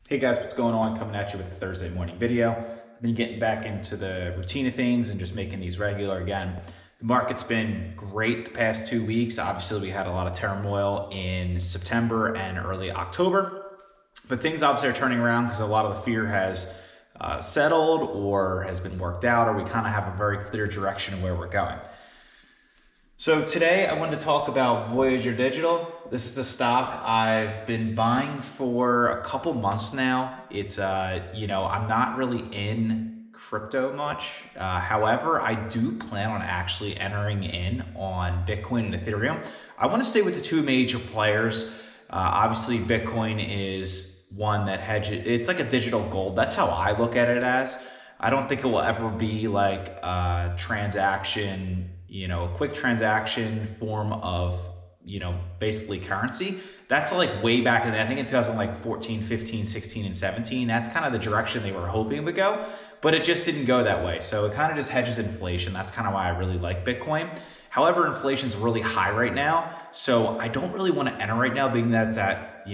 Hey guys, what's going on? Coming at you with a Thursday morning video. I've been getting back into the routine of things and just making these regular again. The market's been great the past 2 weeks. Obviously, we had a lot of turmoil in September and early October, but things obviously are turning around because a lot of the fear has settled or has been worked out, or we kind of have a very clear direction of where we're going. So today I wanted to talk about Voyager Digial. This is a stock I've been buying for a couple months now. It's, I'm not really in crypto much. However, I do plan on actually entering in on Bitcoin and Ethereum. I want to stay with the two major players. Obviously, Bitcoin is one that hedges. It's like a digital gold. That's how I look at it as. I don't think it will ever be like a transaction, a quick transaction form of, basically currency. That's like way back in, I think in 2014, 15, 16, and 17. That's kind of the direction they were hoping would go, but it just didn't go that way. So it kind of just hedges inflation. That's kind of why I really like Bitcoin. However, inflation's really high right now. So I don't really want to enter right now, being that it's at,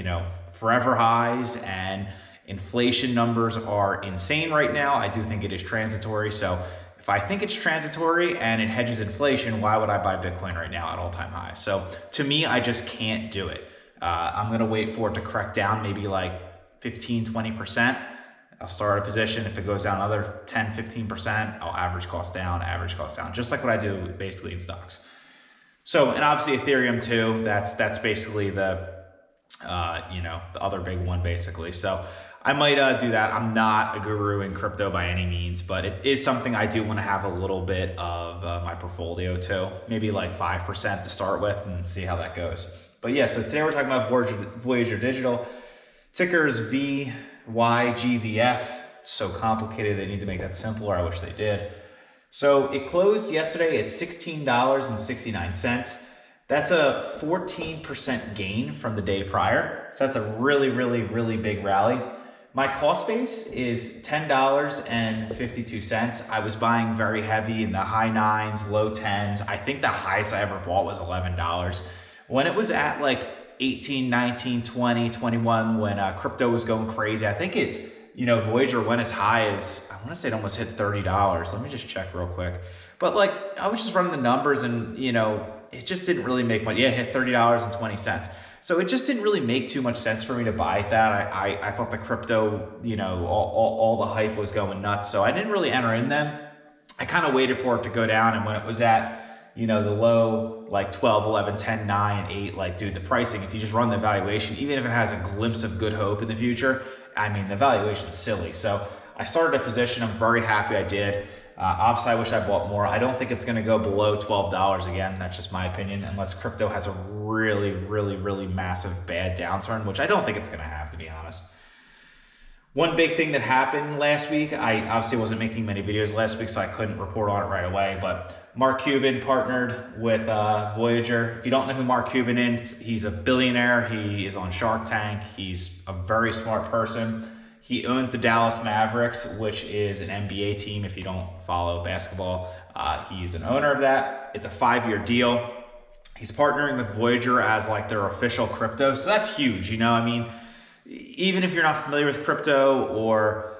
forever highs and inflation numbers are insane right now. I do think it is transitory. So if I think it's transitory and it hedges inflation, why would I buy Bitcoin right now at all-time highs? So to me, I just can't do it. I'm going to wait for it to correct down maybe like 15, 20%. I'll start a position. If it goes down another 10, 15%, I'll average cost down, just like what I do basically in stocks. So, and obviously Ethereum too, that's basically the other big one basically. So I might do that. I'm not a guru in crypto by any means, but it is something I do want to have a little bit of my portfolio too, maybe like 5% to start with and see how that goes. But yeah, so today we're talking about Voyager Digial. Ticker is Vygvf. It's so complicated, they need to make that simpler. I wish they did. So it closed yesterday at $16.69. That's a 14% gain from the day prior. So that's a really, really, really big rally. My cost base is $10.52. I was buying very heavy in the high nines, low tens. I think the highest I ever bought was $11. When it was at like 18, 19, 20, 21, when crypto was going crazy, I think it, Voyager went as high as, I want to say it almost hit $30. Let me just check real quick. But like, I was just running the numbers and, it just didn't really make much. Yeah, it hit $30.20. So it just didn't really make too much sense for me to buy at that. I thought the crypto, all the hype was going nuts. So I didn't really enter in them. I kind of waited for it to go down. And when it was at, the low, like 12, 11, 10, 9, 8, like, dude, the pricing, if you just run the valuation, even if it has a glimpse of good hope in the future, I mean, the valuation is silly. So I started a position. I'm very happy I did. Obviously, I wish I bought more. I don't think it's going to go below $12 again. That's just my opinion, unless crypto has a really, really, really massive bad downturn, which I don't think it's going to have, to be honest. One big thing that happened last week, I obviously wasn't making many videos last week, so I couldn't report on it right away, but Mark Cuban partnered with Voyager. If you don't know who Mark Cuban is, he's a billionaire. He is on Shark Tank. He's a very smart person. He owns the Dallas Mavericks, which is an NBA team. If you don't follow basketball, he's an owner of that. It's a 5-year deal. He's partnering with Voyager as like their official crypto. So that's huge. Even if you're not familiar with crypto or,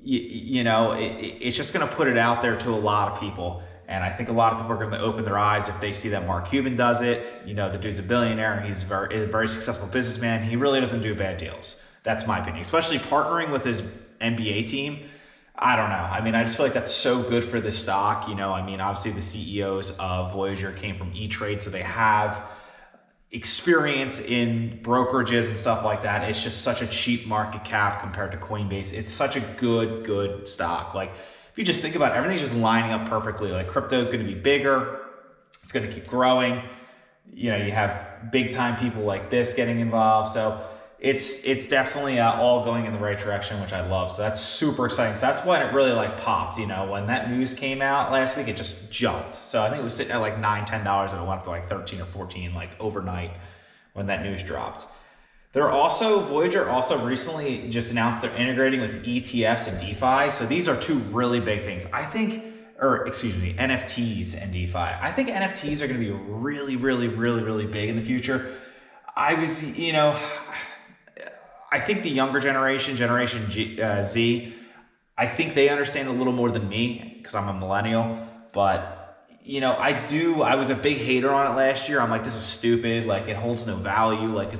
it's just going to put it out there to a lot of people. And I think a lot of people are going to open their eyes if they see that Mark Cuban does it. The dude's a billionaire. He's a very successful businessman. He really doesn't do bad deals. That's my opinion, especially partnering with his NBA team. I don't know. I mean, I just feel like that's so good for this stock. Obviously the CEOs of Voyager came from E-Trade, so they have experience in brokerages and stuff like that. It's just such a cheap market cap compared to Coinbase. It's such a good stock. Like, if you just think about it, everything's just lining up perfectly. Like, crypto is going to be bigger. It's going to keep growing. You have big time people like this getting involved. So it's definitely all going in the right direction, which I love. So that's super exciting. So that's when it really like popped. When that news came out last week, it just jumped. So I think it was sitting at like $9, $10 and it went up to like 13 or 14 like overnight when that news dropped. Voyager also recently just announced they're integrating with ETFs and DeFi. So these are two really big things. NFTs and DeFi. I think NFTs are going to be really, really, really, really big in the future. I think the younger generation, Z, I think they understand a little more than me because I'm a millennial. But, you know, I was a big hater on it last year. I'm like, this is stupid. Like, it holds no value. Like,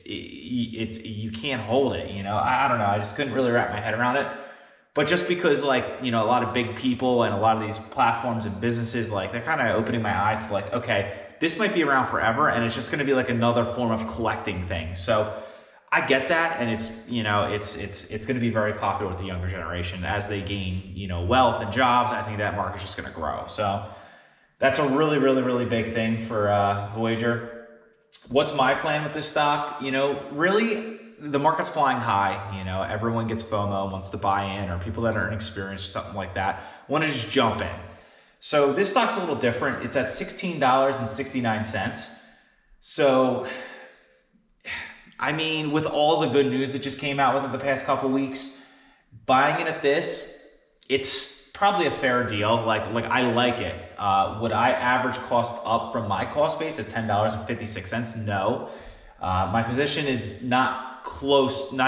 you can't hold it, you know? I don't know. I just couldn't really wrap my head around it. But just because, like, you know, a lot of big people and a lot of these platforms and businesses, like, they're kind of opening my eyes to, like, okay, this might be around forever, and it's just going to be like another form of collecting things. So I get that, and it's, you know, it's going to be very popular with the younger generation as they gain, you know, wealth and jobs. I think that market's just going to grow. So that's a really, really, really big thing for Voyager. What's my plan with this stock? You know, really, the market's flying high. You know, everyone gets FOMO, wants to buy in, or people that are inexperienced or something like that want to just jump in. So this stock's a little different. It's at $16.69. So, I mean, with all the good news that just came out within the past couple weeks, buying it at this, it's probably a fair deal. Like I like it. Would I average cost up from my cost base at $10.56? No. My position is not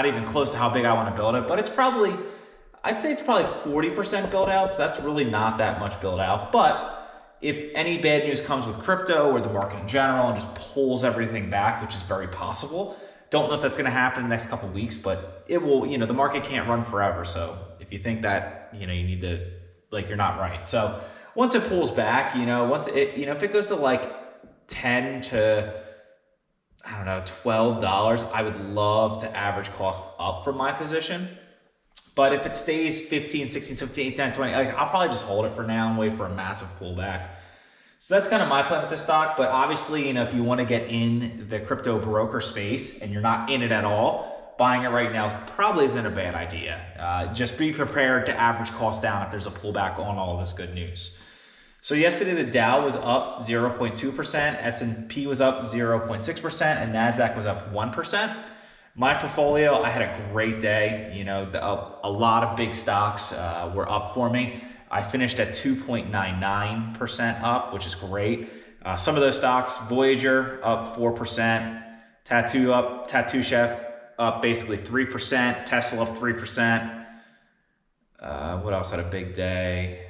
even close to how big I want to build it, but I'd say it's probably 40% build out. So that's really not that much build out. But if any bad news comes with crypto or the market in general and just pulls everything back, which is very possible, don't know if that's going to happen in the next couple of weeks, but it will. You know, the market can't run forever. So if you think that, you know, you need to, like, you're not right. So once it pulls back, you know, if it goes to like 10 to, I don't know, $12, I would love to average cost up from my position. But if it stays 15, 16, 17, 18, 19, 20, like, I'll probably just hold it for now and wait for a massive pullback. So that's kind of my plan with this stock. But obviously, you know, if you want to get in the crypto broker space and you're not in it at all, buying it right now probably isn't a bad idea. Just be prepared to average cost down if there's a pullback on all this good news. So yesterday, the Dow was up 0.2%, S&P was up 0.6%, and NASDAQ was up 1%. My portfolio, I had a great day. You know, a lot of big stocks were up for me. I finished at 2.99% up, which is great. Some of those stocks, Voyager up 4%, Tattoo Chef up basically 3%, Tesla up 3%. What else had a big day?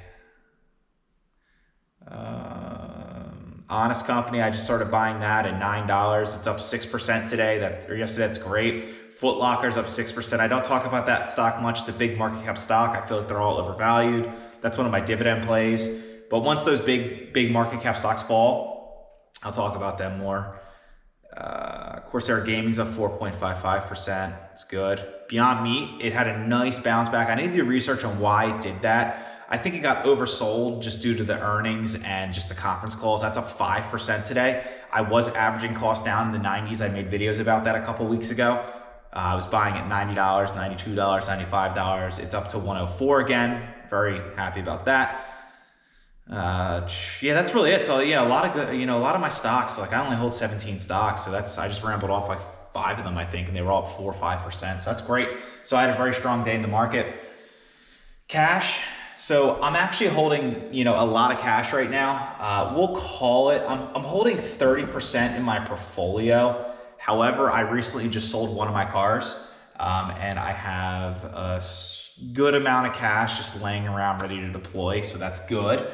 Honest Company, I just started buying that at $9. It's up 6% today, or yesterday. That's great. Foot Locker's up 6%. I don't talk about that stock much. It's a big market cap stock. I feel like they're all overvalued. That's one of my dividend plays. But once those big market cap stocks fall, I'll talk about them more. Corsair Gaming's up 4.55%. It's good. Beyond Meat, it had a nice bounce back. I need to do research on why it did that. I think it got oversold just due to the earnings and just the conference calls. That's up 5% today. I was averaging costs down in the 90s. I made videos about that a couple weeks ago. I was buying at $90, $92, $95. It's up to $104 again. Very happy about that. Yeah, that's really it. So yeah, a lot of my stocks, like, I only hold 17 stocks. So I just rambled off like 5 of them, I think, and they were all up 4 or 5%. So that's great. So I had a very strong day in the market. Cash. So I'm actually holding, you know, a lot of cash right now. We'll call it, I'm holding 30% in my portfolio. However, I recently just sold one of my cars, and I have a good amount of cash just laying around ready to deploy. So that's good.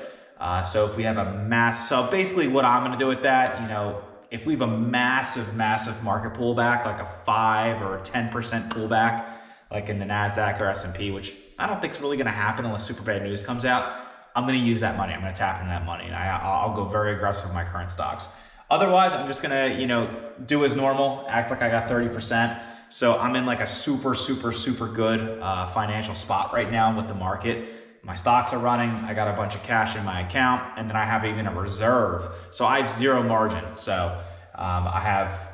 So if we have so basically what I'm going to do with that, you know, if we have a massive market pullback, like a 5 or 10% pullback, like in the NASDAQ or S&P, which I don't think it's really going to happen unless super bad news comes out, I'm going to use that money. I'm going to tap into that money, and I'll go very aggressive with my current stocks. Otherwise, I'm just going to, you know, do as normal, act like I got 30%. So I'm in like a super good financial spot right now with the market. My stocks are running. I got a bunch of cash in my account, and then I have even a reserve. So I have zero margin. So I have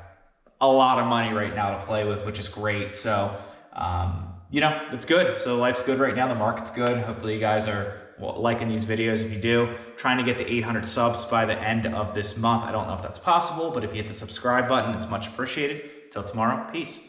a lot of money right now to play with, which is great. So, you know, it's good. So life's good right now. The market's good. Hopefully you guys are liking these videos. If you do, trying to get to 800 subs by the end of this month. I don't know if that's possible, but if you hit the subscribe button, it's much appreciated. Till tomorrow, peace.